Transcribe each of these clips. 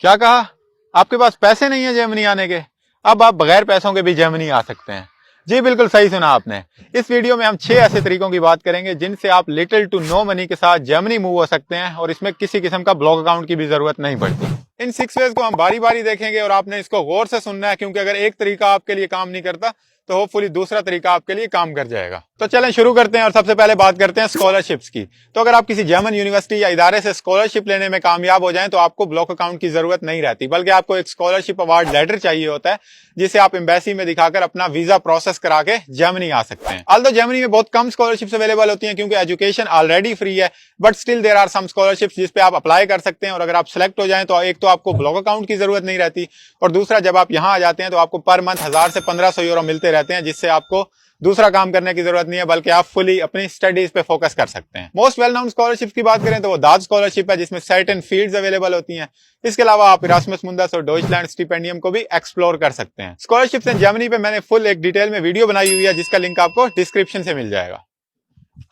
क्या कहा? आपके पास पैसे नहीं है जर्मनी आने के? अब आप बगैर पैसों के भी जर्मनी आ सकते हैं। जी बिल्कुल सही सुना आपने। इस वीडियो में हम 6 ऐसे तरीकों की बात करेंगे जिनसे आप लिटिल टू नो मनी के साथ जर्मनी मूव हो सकते हैं और इसमें किसी किस्म का ब्लॉग अकाउंट की भी जरूरत नहीं पड़ती। इन 6 वेज को हम बारी बारी देखेंगे और आपने इसको गौर से सुनना है, क्योंकि अगर एक तरीका आपके लिए काम नहीं करता तो होपफुली दूसरा तरीका आपके लिए काम कर जाएगा। तो चलें शुरू करते हैं और सबसे पहले बात करते हैं स्कॉलरशिप्स की। तो अगर आप किसी जर्मन यूनिवर्सिटी या इदारे से स्कॉलरशिप लेने में कामयाब हो जाएं तो आपको ब्लॉक अकाउंट की जरूरत नहीं रहती, बल्कि आपको एक स्कॉलरशिप अवार्ड लेटर चाहिए होता है जिसे आप एम्बेसी में दिखाकर अपना वीजा प्रोसेस करा के जर्मनी आ सकते हैं। ऑल्दो जर्मनी में बहुत कम स्कॉलरशिप्स अवेलेबल होती हैं क्योंकि एजुकेशन ऑलरेडी फ्री है, but still there are some scholarships जिस पे आप अप्लाई कर सकते हैं और अगर आप सिलेक्ट हो जाएं तो एक तो आपको ब्लॉक अकाउंट की जरूरत नहीं रहती और दूसरा जब आप यहां आ जाते हैं तो आपको पर मंथ 1000 से 1500 यूरो मिलते रहते हैं, जिससे आपको दूसरा काम करने की जरूरत नहीं है, बल्कि आप फुली अपनी स्टडीज पे फोकस कर सकते हैं। मोस्ट वेल नोन स्कॉलरशिप की बात करें तो वो दाद स्कॉलरशिप है जिसमें सर्टेन फील्ड्स अवेलेबल होती हैं। इसके अलावा आप इरास्मस मुंडस और डॉइचलैंड स्टिपेंडियम को भी एक्सप्लोर कर सकते हैं। स्कॉलरशिप्स इन जर्मनी पे मैंने फुल एक डिटेल में वीडियो बनाई हुई है जिसका लिंक आपको डिस्क्रिप्शन से मिल जाएगा।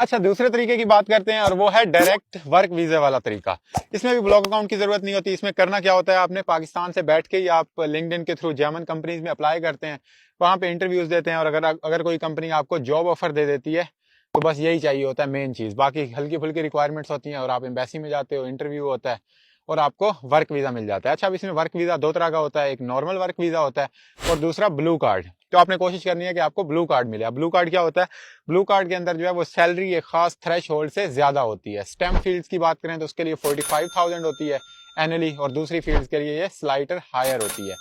अच्छा, दूसरे तरीके की बात करते हैं और वो है डायरेक्ट वर्क वीजा वाला तरीका। इसमें भी ब्लॉक अकाउंट की जरूरत नहीं होती। इसमें करना क्या होता है, आपने पाकिस्तान से बैठ के ही आप लिंक्डइन के थ्रू जर्मन कंपनीज में अप्लाई करते हैं, वहां पे इंटरव्यूज देते हैं और अगर कोई कंपनी आपको जॉब ऑफर दे देती है तो बस यही चाहिए होता है मेन चीज। बाकी हल्की फुल्की रिक्वायरमेंट्स होती हैं और आप एम्बेसी में जाते हो, इंटरव्यू होता है और आपको वर्क वीजा मिल जाता है। अच्छा, अब इसमें वर्क वीजा दो तरह का होता है, एक नॉर्मल वर्क वीजा होता है और दूसरा ब्लू कार्ड। तो आपने कोशिश करनी है कि आपको ब्लू कार्ड मिले। ब्लू कार्ड क्या होता है? ब्लू कार्ड के अंदर जो है वो सैलरी एक खास थ्रेश होल्ड से ज्यादा होती है। स्टेम फील्ड्स की बात करें तो उसके लिए 45,000 होती है एनुअली और दूसरी फील्ड्स के लिए ये स्लाइटर हायर होती है।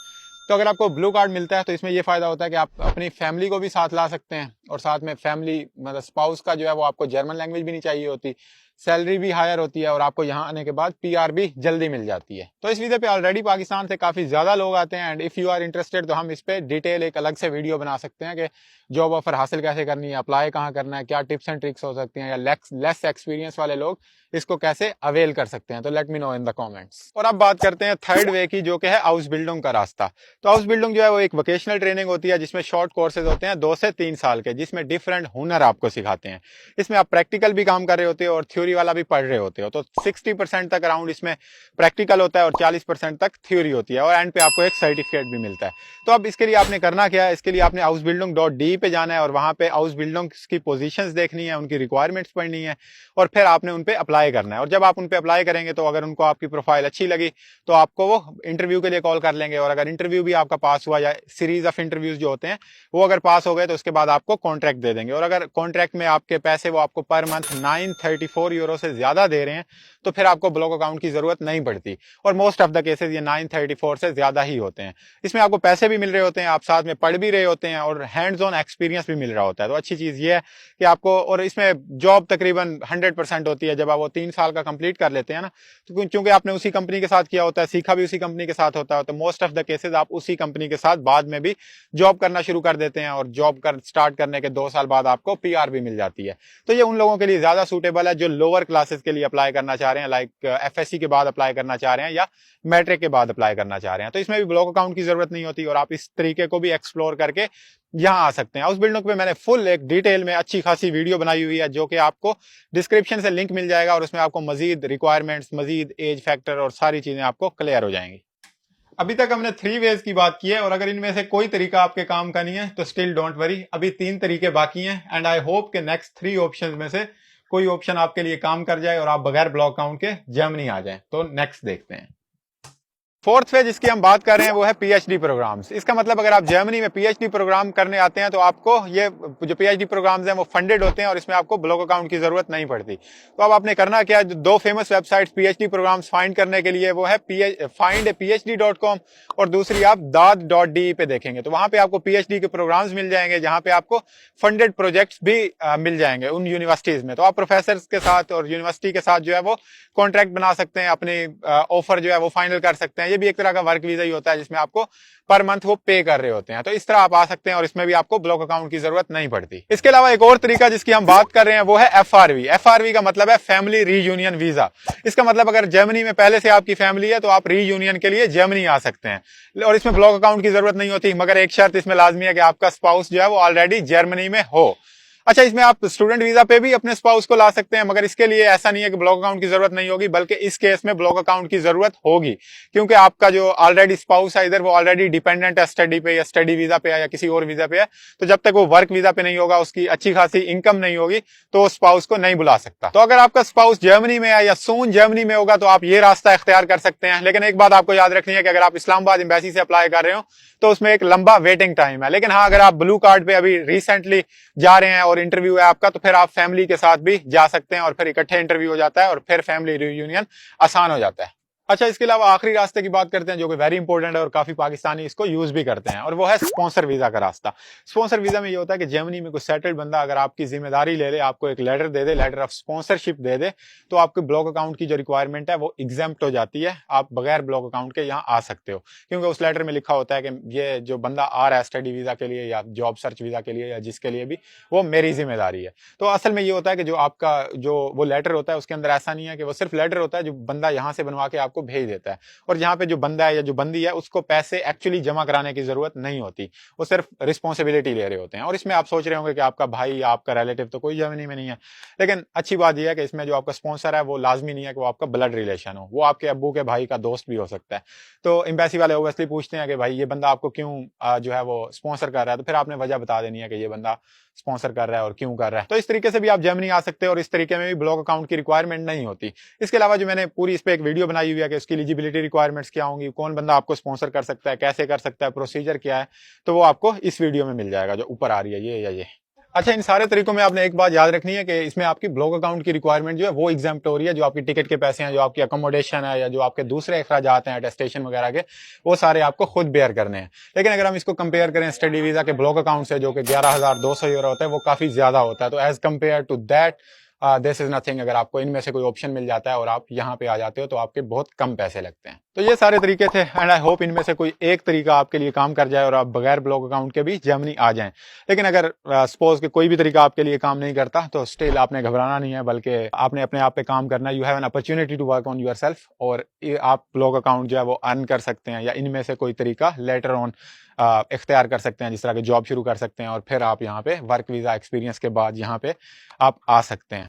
तो अगर आपको ब्लू कार्ड मिलता है तो इसमें ये फायदा होता है कि आप अपनी फैमिली को भी साथ ला सकते हैं और साथ में फैमिली मतलब स्पाउस का जो है वो आपको जर्मन लैंग्वेज भी नहीं चाहिए होती, सैलरी भी हायर होती है और आपको यहाँ आने के बाद पीआर भी जल्दी मिल जाती है। तो इस वीडियो पे ऑलरेडी पाकिस्तान से काफी ज्यादा लोग आते हैं and if you are interested तो हम इस पे डिटेल एक अलग से वीडियो बना सकते हैं कि जॉब ऑफर हासिल कैसे करनी है, अप्लाई कहाँ करना है, क्या टिप्स एंड ट्रिक्स हो सकती हैं, या लेस एक्सपीरियंस वाले लोग इसको कैसे अवेल कर सकते हैं। तो let me know in the comments. और अब बात करते हैं थर्ड वे की, जो कि है हाउस बिल्डिंग का रास्ता। तो हाउस बिल्डिंग जो है वो एक वोकेशनल ट्रेनिंग होती है जिसमें शॉर्ट कोर्सेज होते हैं 2 से 3 साल के, जिसमें डिफरेंट हुनर आपको सिखाते हैं। इसमें आप प्रैक्टिकल भी काम कर रहे होते हो और थ्योरी वाला भी पढ़ रहे होते हो। तो 60% तक अराउंड इसमें प्रैक्टिकल होता है और 40% तक थ्योरी होती है और एंड पे आपको एक सर्टिफिकेट भी मिलता है। तो अब इसके लिए आपने करना क्या है, इसके लिए आपने hausbildung.de पे जाना है और वहां पे हाउस बिल्डिंग की पोजीशंस देखनी है, उनकी रिक्वायरमेंट्स पढ़नी है और फिर आपने उन पे अप्लाई करना है। और जब आप उन पे अप्लाई करेंगे तो अगर उनको आपकी प्रोफाइल अच्छी लगी तो आपको वो इंटरव्यू के लिए कॉल कर लेंगे और अगर इंटरव्यू भी आपका पास हुआ या सीरीज ऑफ इंटरव्यूज जो होते हैं वो अगर पास हो गए तो उसके बाद आपको कॉन्ट्रैक्ट दे देंगे। और अगर कॉन्ट्रैक्ट में आपके पैसे वो आपको पर मंथ 934 यूरो से ज्यादा दे रहे हैं तो फिर आपको ब्लॉक अकाउंट की जरूरत नहीं पड़ती और मोस्ट ऑफ द केसेस ये 934 से ज्यादा ही होते हैं। इसमें आपको पैसे भी मिल रहे होते हैं, आप साथ में पढ़ भी रहे होते हैं और हैंड्स ऑन एक्सपीरियंस भी मिल रहा होता है। तो अच्छी चीज ये है कि आपको, और इसमें जॉब तकरीबन 100% होती है जब आप वो 3 साल का कंप्लीट कर लेते हैं ना, तो चूंकि आपने उसी कंपनी के साथ किया होता है, सीखा भी उसी कंपनी के साथ होता है, तो मोस्ट ऑफ द केसेस आप उसी कंपनी के साथ बाद में भी जॉब करना शुरू कर देते हैं और जॉब कर स्टार्ट करने के 2 साल बाद आपको पीआर भी मिल जाती है। तो ये उन लोगों के लिए ज्यादा सूटेबल है जो लोअर क्लासेस के लिए अप्लाई करना चाह रहे हैं, लाइक एफएससी के बाद अप्लाई करना चाह रहे हैं या मैट्रिक के बाद अप्लाई करना चाह रहे हैं। तो इसमें भी ब्लॉक अकाउंट की जरूरत नहीं होती और आप इस तरीके को भी एक्सप्लोर करके यहाँ आ सकते हैं। हाउस बिल्डिंग पे मैंने फुल एक डिटेल में अच्छी खासी वीडियो बनाई हुई है जो कि आपको डिस्क्रिप्शन से लिंक मिल जाएगा और उसमें आपको मजीद रिक्वायरमेंट्स, मजीद एज फैक्टर और सारी चीजें आपको क्लियर हो जाएंगी। अभी तक हमने 3 वेज की बात की है और अगर इनमें से कोई तरीका आपके काम का नहीं है तो स्टिल डोंट वरी, अभी 3 तरीके बाकी हैं एंड आई होप के नेक्स्ट 3 ऑप्शन में से कोई ऑप्शन आपके लिए काम कर जाए और आप बगैर ब्लॉक अकाउंट के जर्मनी आ जाएं। तो नेक्स्ट देखते हैं। फोर्थ फेज जिसकी हम बात कर रहे हैं वो है पीएचडी प्रोग्राम्स। इसका मतलब अगर आप जर्मनी में पीएचडी प्रोग्राम करने आते हैं तो आपको ये जो पीएचडी प्रोग्राम्स हैं वो फंडेड होते हैं और इसमें आपको ब्लॉक अकाउंट की जरूरत नहीं पड़ती। तो अब आपने करना क्या है, जो 2 famous websites PhD programmes find करने के लिए वो है findphd.com और दूसरी आप daad.de पे देखेंगे तो वहां पे आपको पीएचडी के प्रोग्राम्स मिल जाएंगे जहां पे आपको फंडेड प्रोजेक्ट्स भी मिल जाएंगे उन यूनिवर्सिटीज में। तो आप प्रोफेसर के साथ और यूनिवर्सिटी के साथ जो है वो कॉन्ट्रैक्ट बना सकते हैं, अपनी ऑफर जो है वो फाइनल कर सकते हैं। ये भी एक तरह का वर्क वीजा ही होता है जिसमें आपको पर मंथ वो पे कर रहे होते हैं। तो इस तरह आप आ सकते हैं और इसमें भी आपको ब्लॉक अकाउंट की जरूरत नहीं पड़ती। इसके अलावा एक और तरीका जिसकी हम बात कर रहे हैं वो है एफआरवी। एफआरवी का मतलब है फैमिली रीयूनियन वीजा। इसका मतलब अगर जर्मनी में पहले से आपकी फैमिली है तो आप रीयूनियन के लिए जर्मनी आ सकते हैं और इसमें ब्लॉक अकाउंट की जरूरत नहीं होती, मगर एक शर्त इसमें लाजमी है कि आपका स्पाउस जो है वो ऑलरेडी जर्मनी में हो। अच्छा, इसमें आप स्टूडेंट वीजा पे भी अपने स्पाउस को ला सकते हैं, मगर इसके लिए ऐसा नहीं है कि ब्लॉक अकाउंट की जरूरत नहीं होगी, बल्कि इस केस में ब्लॉक अकाउंट की जरूरत होगी, क्योंकि आपका जो ऑलरेडी स्पाउस है इधर वो ऑलरेडी डिपेंडेंट है स्टडी पे या स्टडी वीजा पे है या किसी और वीजा पे है। तो जब तक वो वर्क वीजा पे नहीं होगा, उसकी अच्छी खासी इनकम नहीं होगी, तो स्पाउस को नहीं बुला सकता। तो अगर आपका स्पाउस जर्मनी में है या सून जर्मनी में होगा तो आप ये रास्ता इख्तियार कर सकते हैं। लेकिन एक बात आपको याद रखनी है कि अगर आप इस्लामाबाद एम्बेसी से अप्लाई कर रहे हो तो उसमें एक लंबा वेटिंग टाइम है। लेकिन हाँ, अगर आप ब्लू कार्ड पे अभी रिसेंटली जा रहे हैं और इंटरव्यू है आपका, तो फिर आप फैमिली के साथ भी जा सकते हैं और फिर इकट्ठे इंटरव्यू हो जाता है और फिर फैमिली रियूनियन आसान हो जाता है। अच्छा, इसके अलावा आखिरी रास्ते की बात करते हैं जो कि वेरी इंपॉर्टेंट है और काफी पाकिस्तानी इसको यूज भी करते हैं, और वो है स्पॉन्सर वीजा का रास्ता। स्पॉन्सर वीजा में ये होता है कि जर्मनी में कोई सेटल्ड बंदा अगर आपकी जिम्मेदारी ले ले, आपको एक लेटर दे दे, लेटर ऑफ स्पॉन्सरशिप दे दे, तो आपके ब्लॉक अकाउंट की जो रिक्वायरमेंट है वो एग्जेम्प्ट हो जाती है। आप बगैर ब्लॉक अकाउंट के यहाँ आ सकते हो, क्योंकि उस लेटर में लिखा होता है कि ये जो बंदा आ रहा है स्टडी वीजा के लिए या जॉब सर्च वीजा के लिए या जिसके लिए भी, वो मेरी जिम्मेदारी है। तो असल में ये होता है कि जो आपका जो वो लेटर होता है उसके अंदर ऐसा नहीं है कि वो सिर्फ लेटर होता है जो बंदा यहाँ से बनवा के आपको भेज देता है, और जहां पे जो बंदा है या जो बंदी है उसको पैसे एक्चुअली जमा कराने की जरूरत नहीं होती, वो सिर्फ रिस्पॉन्सिबिलिटी ले रहे होते हैं। और इसमें आप सोच रहे होंगे कि आपका भाई या आपका रिलेटिव तो कोई जर्मनी में नहीं है, लेकिन अच्छी बात यह है कि इसमें जो आपका स्पॉन्सर है वो लाजमी नहीं है कि वो आपका ब्लड रिलेशन हो, वो आपके अब्बू के भाई का दोस्त भी हो सकता है। तो एम्बेसी वाले ओबियसली पूछते हैं कि भाई ये बंदा आपको क्यों जो है वो स्पॉन्सर कर रहा है, तो फिर आपने वजह बता देनी है कि ये बंदा स्पॉन्सर कर रहा है और क्यों कर रहा है। तो इस तरीके से भी आप जर्मनी आ सकते हैं और इस तरीके में भी ब्लॉक अकाउंट की रिक्वायरमेंट नहीं होती। इसके अलावा जो मैंने पूरी इस पे एक वीडियो बनाई हुई है कि उसकी एलिजिबिलिटी रिक्वायरमेंट्स क्या होंगी, कौन बंदा आपको स्पॉन्सर कर सकता है, कैसे कर सकता है, प्रोसीजर क्या है, तो वो आपको इस वीडियो में मिल जाएगा जो ऊपर आ रही है, ये या ये। अच्छा, इन सारे तरीकों में आपने एक बात याद रखनी है कि इसमें आपकी ब्लॉक अकाउंट की रिक्वायरमेंट जो है वो एग्जाम्प्ट हो रही है। जो आपकी टिकट के पैसे हैं, जो आपकी अकोमोडेशन है या जो आपके दूसरे अखराजात हैं अटेस्टेशन वगैरह के, वो सारे आपको खुद बेयर करने हैं। लेकिन अगर हम इसको कंपेयर करें स्टडी वीजा के ब्लॉक अकाउंट से जो कि 11,200 यूरो होता है, वो काफी ज्यादा होता है। तो as compare to that this is nothing. अगर आपको इनमें से कोई ऑप्शन मिल जाता है और आप यहाँ पे आ जाते हो तो आपके बहुत कम पैसे लगते हैं। तो ये सारे तरीके थे एंड आई होप इनमें से कोई एक तरीका आपके लिए काम कर जाए और आप बगैर ब्लॉक अकाउंट के भी जर्मनी आ जाएं। लेकिन अगर सपोज कि कोई भी तरीका आपके लिए काम नहीं करता तो स्टिल आपने घबराना नहीं है, बल्कि आपने अपने आप पे काम करना है। You have an opportunity to work on yourself, और आप ब्लॉक अकाउंट जो है वो अर्न कर सकते हैं या इनमें से कोई तरीका लेटर ऑन इख्तियार कर सकते हैं, जिस तरह के जॉब शुरू कर सकते हैं और फिर आप यहाँ पे वर्क वीजा एक्सपीरियंस के बाद यहाँ पे आप आ सकते हैं।